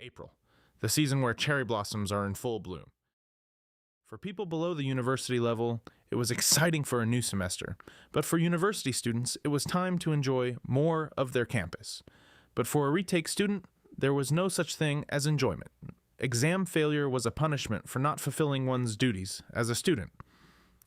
April, the season where cherry blossoms are in full bloom. For people below the university level, it was exciting for a new semester, but for university students, it was time to enjoy more of their campus. But for a retake student, there was no such thing as enjoyment. Exam failure was a punishment for not fulfilling one's duties as a student.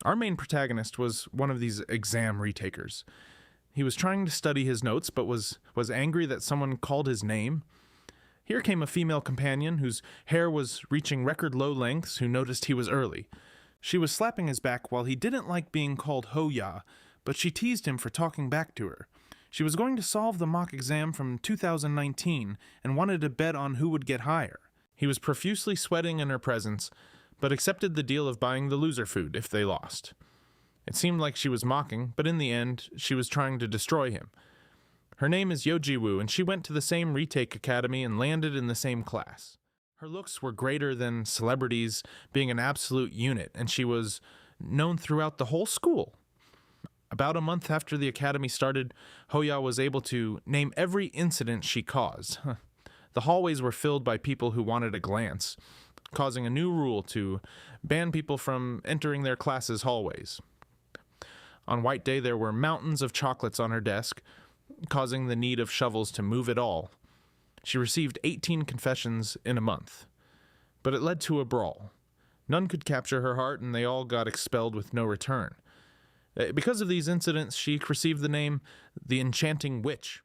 Our main protagonist was one of these exam retakers. He was trying to study his notes, but was angry that someone called his name. Here came a female companion whose hair was reaching record low lengths who noticed he was early. She was slapping his back while he didn't like being called Ho-Ya, but she teased him for talking back to her. She was going to solve the mock exam from 2019 and wanted to bet on who would get higher. He was profusely sweating in her presence, but accepted the deal of buying the loser food if they lost. It seemed like she was mocking, but in the end, she was trying to destroy him. Her name is Yoji-woo, and she went to the same retake academy and landed in the same class. Her looks were greater than celebrities, being an absolute unit, and she was known throughout the whole school. About a month after the academy started, Ho-Ya was able to name every incident she caused. The hallways were filled by people who wanted a glance, causing a new rule to ban people from entering their class's hallways. On White Day, there were mountains of chocolates on her desk, causing the need of shovels to move it all. She received 18 confessions in a month, but it led to a brawl. None could capture her heart, and they all got expelled with no return. Because of these incidents, she received the name the Enchanting Witch.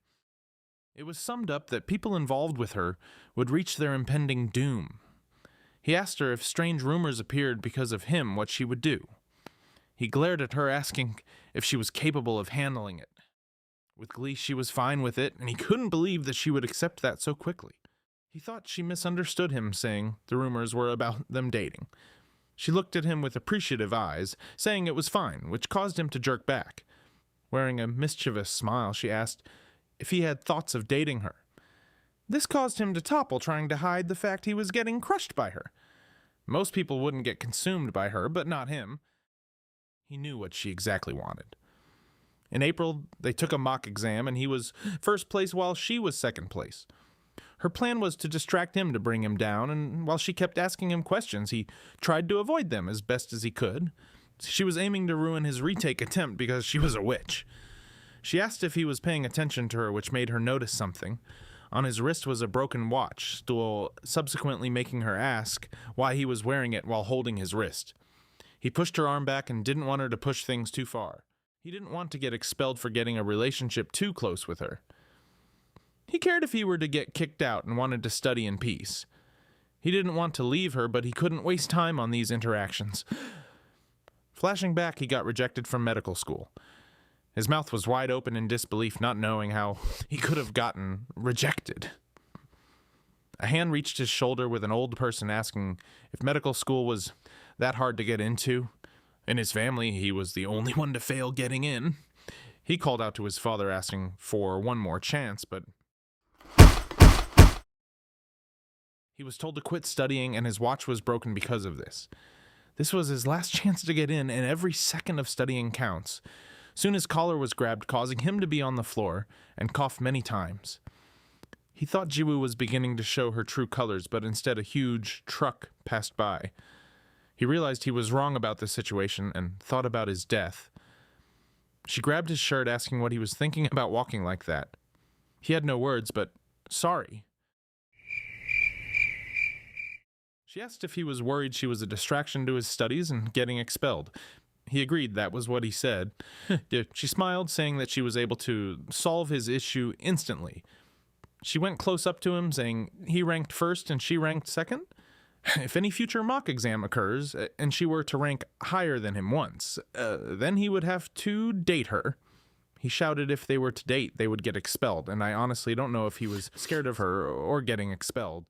It was summed up that people involved with her would reach their impending doom. He asked her if strange rumors appeared because of him, what she would do. He glared at her, asking if she was capable of handling it. With glee, she was fine with it, and he couldn't believe that she would accept that so quickly. He thought she misunderstood him, saying the rumors were about them dating. She looked at him with appreciative eyes, saying it was fine, which caused him to jerk back. Wearing a mischievous smile, she asked if he had thoughts of dating her. This caused him to topple, trying to hide the fact he was getting crushed by her. Most people wouldn't get consumed by her, but not him. He knew what she exactly wanted. In April, they took a mock exam, and he was first place while she was second place. Her plan was to distract him to bring him down, and while she kept asking him questions, he tried to avoid them as best as he could. She was aiming to ruin his retake attempt because she was a witch. She asked if he was paying attention to her, which made her notice something. On his wrist was a broken watch, Stool subsequently making her ask why he was wearing it while holding his wrist. He pushed her arm back and didn't want her to push things too far. He didn't want to get expelled for getting a relationship too close with her. He cared if he were to get kicked out and wanted to study in peace. He didn't want to leave her, but he couldn't waste time on these interactions. Flashing back, he got rejected from medical school. His mouth was wide open in disbelief, not knowing how he could have gotten rejected. A hand reached his shoulder with an old person asking if medical school was that hard to get into. In his family, he was the only one to fail getting in. He called out to his father asking for one more chance, but he was told to quit studying, and his watch was broken because of this. This was his last chance to get in, and every second of studying counts. Soon his collar was grabbed, causing him to be on the floor, and cough many times. He thought Jiwoo was beginning to show her true colors, but instead a huge truck passed by. He realized he was wrong about this situation and thought about his death. She grabbed his shirt, asking what he was thinking about walking like that. He had no words, but sorry. She asked if he was worried she was a distraction to his studies and getting expelled. He agreed that was what he said. She smiled, saying that she was able to solve his issue instantly. She went close up to him, saying he ranked first and she ranked second. If any future mock exam occurs, and she were to rank higher than him once, then he would have to date her. He shouted if they were to date, they would get expelled, and I honestly don't know if he was scared of her or getting expelled.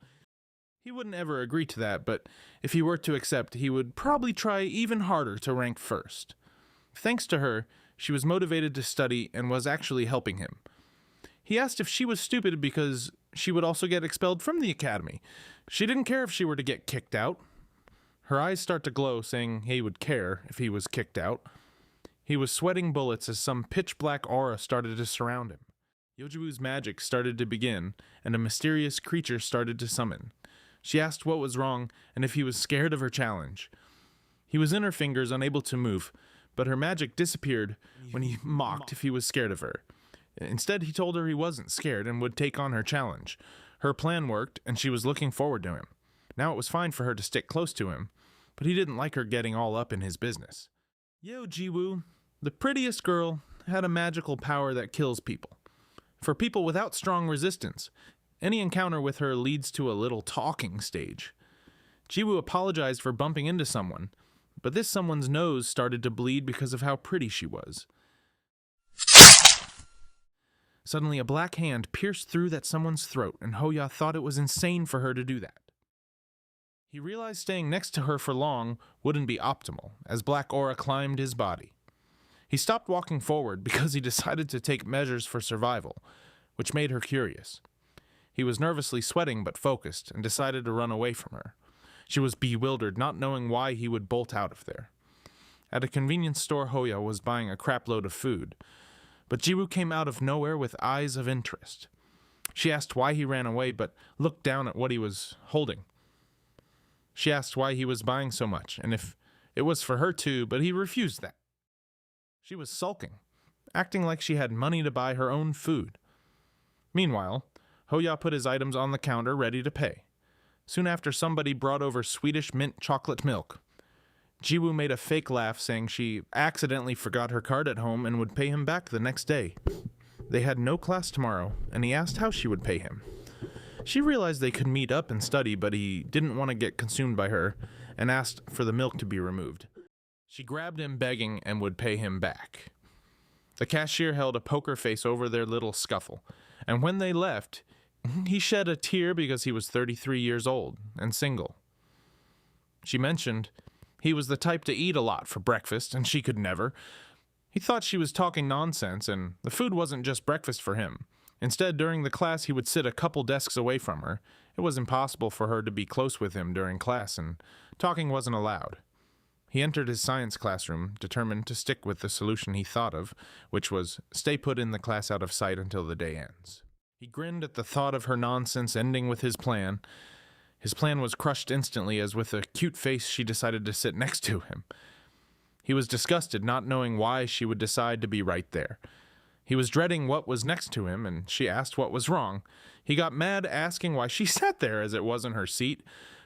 He wouldn't ever agree to that, but if he were to accept, he would probably try even harder to rank first. Thanks to her, she was motivated to study and was actually helping him. He asked if she was stupid because she would also get expelled from the academy. She didn't care if she were to get kicked out. Her eyes start to glow, saying he would care if he was kicked out. He was sweating bullets as some pitch-black aura started to surround him. Yojiwu's magic started to begin, and a mysterious creature started to summon. She asked what was wrong and if he was scared of her challenge. He was in her fingers, unable to move, but her magic disappeared when he mocked if he was scared of her. Instead, he told her he wasn't scared and would take on her challenge. Her plan worked, and she was looking forward to him. Now it was fine for her to stick close to him, but he didn't like her getting all up in his business. Yojiwu, the prettiest girl, had a magical power that kills people. For people without strong resistance, any encounter with her leads to a little talking stage. Jiwoo apologized for bumping into someone, but this someone's nose started to bleed because of how pretty she was. Suddenly, a black hand pierced through that someone's throat, and Hoya thought it was insane for her to do that. He realized staying next to her for long wouldn't be optimal, as black aura climbed his body. He stopped walking forward because he decided to take measures for survival, which made her curious. He was nervously sweating but focused, and decided to run away from her. She was bewildered, not knowing why he would bolt out of there. At a convenience store, Hoya was buying a crapload of food, but Jiwoo came out of nowhere with eyes of interest. She asked why he ran away, but looked down at what he was holding. She asked why he was buying so much, and if it was for her too, but he refused that. She was sulking, acting like she had money to buy her own food. Meanwhile, Hoya put his items on the counter ready to pay. Soon after, somebody brought over Swedish mint chocolate milk. Jiwoo made a fake laugh, saying she accidentally forgot her card at home and would pay him back the next day. They had no class tomorrow, and he asked how she would pay him. She realized they could meet up and study, but he didn't want to get consumed by her, and asked for the milk to be removed. She grabbed him begging and would pay him back. The cashier held a poker face over their little scuffle, and when they left, he shed a tear because he was 33 years old and single. She mentioned he was the type to eat a lot for breakfast, and she could never. He thought she was talking nonsense, and the food wasn't just breakfast for him. Instead, during the class, he would sit a couple desks away from her. It was impossible for her to be close with him during class, and talking wasn't allowed. He entered his science classroom, determined to stick with the solution he thought of, which was stay put in the class out of sight until the day ends. He grinned at the thought of her nonsense ending with his plan. His plan was crushed instantly as with a cute face she decided to sit next to him. He was disgusted, not knowing why she would decide to be right there. He was dreading what was next to him, and she asked what was wrong. He got mad, asking why she sat there as it wasn't her seat,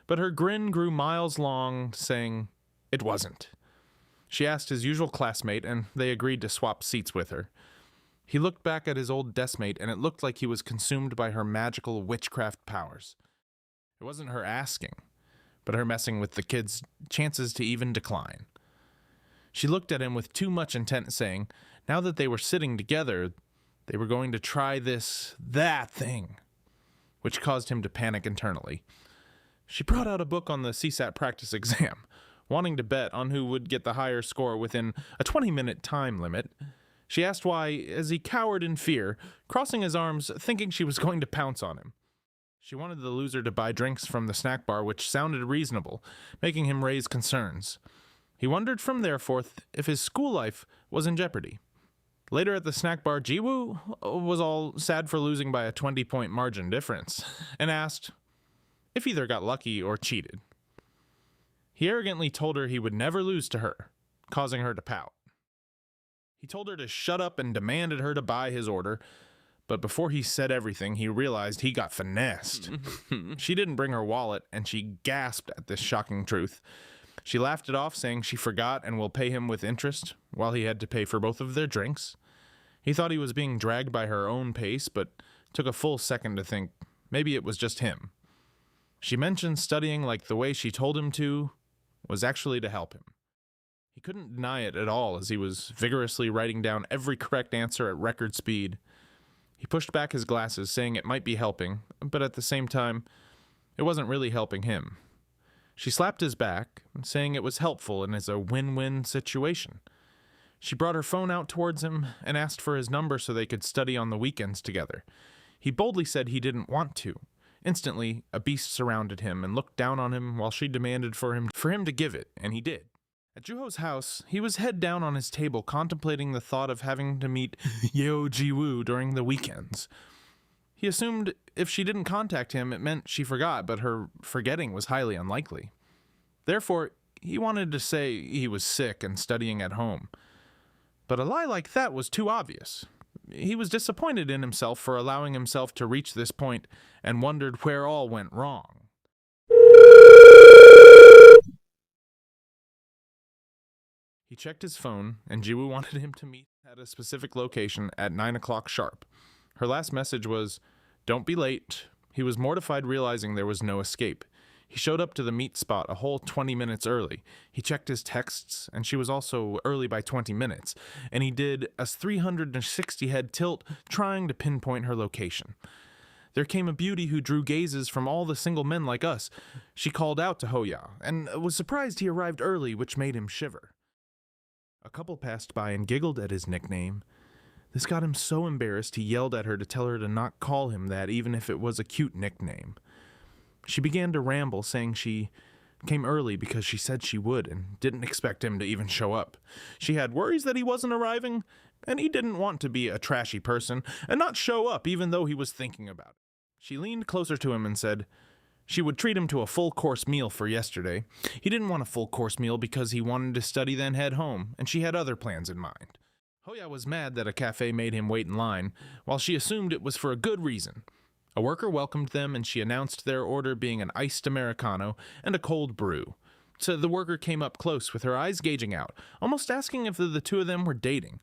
but her grin grew miles long, saying it wasn't. She asked his usual classmate, and they agreed to swap seats with her. He looked back at his old deskmate, and it looked like he was consumed by her magical witchcraft powers. It wasn't her asking, but her messing with the kid's chances to even decline. She looked at him with too much intent, saying, now that they were sitting together, they were going to try that thing, which caused him to panic internally. She brought out a book on the CSAT practice exam, wanting to bet on who would get the higher score within a 20-minute time limit. She asked why, as he cowered in fear, crossing his arms, thinking she was going to pounce on him. She wanted the loser to buy drinks from the snack bar, which sounded reasonable, making him raise concerns. He wondered from thereforth if his school life was in jeopardy. Later at the snack bar, Jiwoo was all sad for losing by a 20-point margin difference, and asked if either got lucky or cheated. He arrogantly told her he would never lose to her, causing her to pout. He told her to shut up and demanded her to buy his order, but before he said everything, he realized he got finessed. She didn't bring her wallet, and she gasped at this shocking truth. She laughed it off, saying she forgot and will pay him with interest, while he had to pay for both of their drinks. He thought he was being dragged by her own pace, but took a full second to think maybe it was just him. She mentioned studying like the way she told him to was actually to help him. He couldn't deny it at all as he was vigorously writing down every correct answer at record speed. He pushed back his glasses, saying it might be helping, but at the same time, it wasn't really helping him. She slapped his back, saying it was helpful and is a win-win situation. She brought her phone out towards him and asked for his number so they could study on the weekends together. He boldly said he didn't want to. Instantly, a beast surrounded him and looked down on him while she demanded for him to give it, and he did. At Juho's house, he was head down on his table contemplating the thought of having to meet Yeo Ji-woo during the weekends. He assumed if she didn't contact him, it meant she forgot, but her forgetting was highly unlikely. Therefore, he wanted to say he was sick and studying at home. But a lie like that was too obvious. He was disappointed in himself for allowing himself to reach this point and wondered where all went wrong. He checked his phone, and Jiwoo wanted him to meet at a specific location at 9 o'clock sharp. Her last message was, "Don't be late." He was mortified realizing there was no escape. He showed up to the meet spot a whole 20 minutes early. He checked his texts, and she was also early by 20 minutes, and he did a 360-head tilt trying to pinpoint her location. There came a beauty who drew gazes from all the single men like us. She called out to Hoya, and was surprised he arrived early, which made him shiver. A couple passed by and giggled at his nickname. This got him so embarrassed he yelled at her to tell her to not call him that even if it was a cute nickname. She began to ramble, saying she came early because she said she would and didn't expect him to even show up. She had worries that he wasn't arriving, and he didn't want to be a trashy person and not show up even though he was thinking about it. She leaned closer to him and said she would treat him to a full-course meal for yesterday. He didn't want a full-course meal because he wanted to study then head home, and she had other plans in mind. Hoya was mad that a cafe made him wait in line, while she assumed it was for a good reason. A worker welcomed them, and she announced their order being an iced Americano and a cold brew. So the worker came up close with her eyes gauging out, almost asking if the two of them were dating.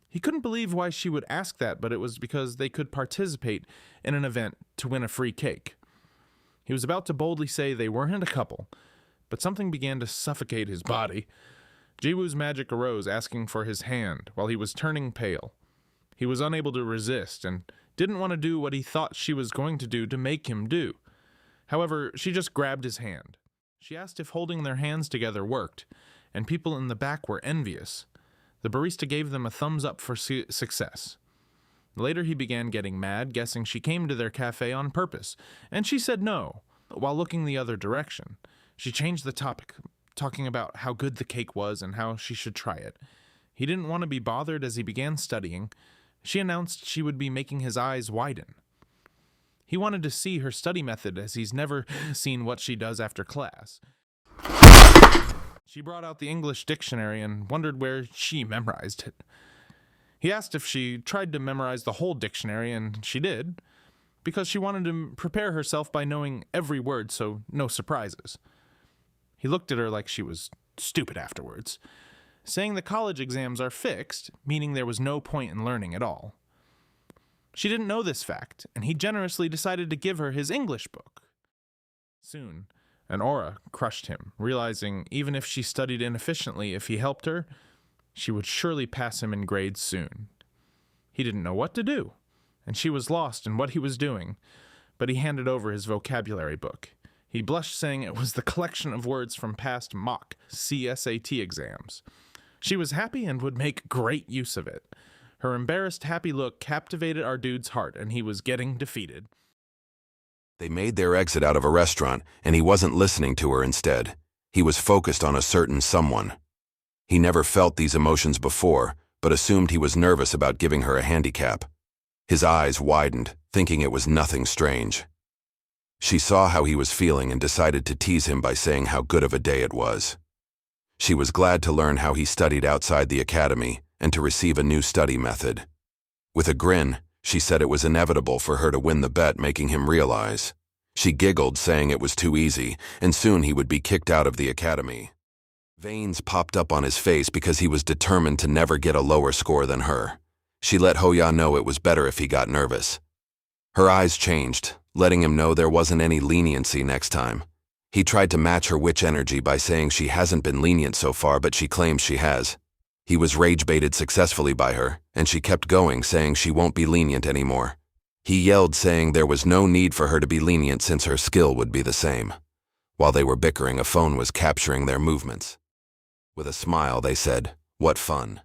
He couldn't believe why she would ask that, but it was because they could participate in an event to win a free cake. He was about to boldly say they weren't a couple, but something began to suffocate his body. Jiwoo's magic arose, asking for his hand, while he was turning pale. He was unable to resist, and didn't want to do what he thought she was going to do to make him do. However, she just grabbed his hand. She asked if holding their hands together worked, and people in the back were envious. The barista gave them a thumbs up for success. Later he began getting mad, guessing she came to their cafe on purpose, and she said no, while looking the other direction. She changed the topic, talking about how good the cake was and how she should try it. He didn't want to be bothered as he began studying. She announced she would be making his eyes widen. He wanted to see her study method as he's never seen what she does after class. She brought out the English dictionary and wondered where she memorized it. He asked if she tried to memorize the whole dictionary, and she did, because she wanted to prepare herself by knowing every word, so no surprises. He looked at her like she was stupid afterwards, saying the college exams are fixed, meaning there was no point in learning at all. She didn't know this fact, and he generously decided to give her his English book. Soon, an aura crushed him, realizing even if she studied inefficiently, if he helped her, she would surely pass him in grades soon. He didn't know what to do, and she was lost in what he was doing, but he handed over his vocabulary book. He blushed, saying it was the collection of words from past mock CSAT exams. She was happy and would make great use of it. Her embarrassed, happy look captivated our dude's heart, and he was getting defeated. They made their exit out of a restaurant, and he wasn't listening to her instead. He was focused on a certain someone. He never felt these emotions before, but assumed he was nervous about giving her a handicap. His eyes widened, thinking it was nothing strange. She saw how he was feeling and decided to tease him by saying how good of a day it was. She was glad to learn how he studied outside the academy and to receive a new study method. With a grin, she said it was inevitable for her to win the bet, making him realize. She giggled, saying it was too easy, and soon he would be kicked out of the academy. Veins popped up on his face because he was determined to never get a lower score than her. She let Hoya know it was better if he got nervous. Her eyes changed, letting him know there wasn't any leniency next time. He tried to match her witch energy by saying she hasn't been lenient so far, but she claims she has. He was rage-baited successfully by her, and she kept going, saying she won't be lenient anymore. He yelled, saying there was no need for her to be lenient since her skill would be the same. While they were bickering, a phone was capturing their movements. With a smile, they said, "What fun."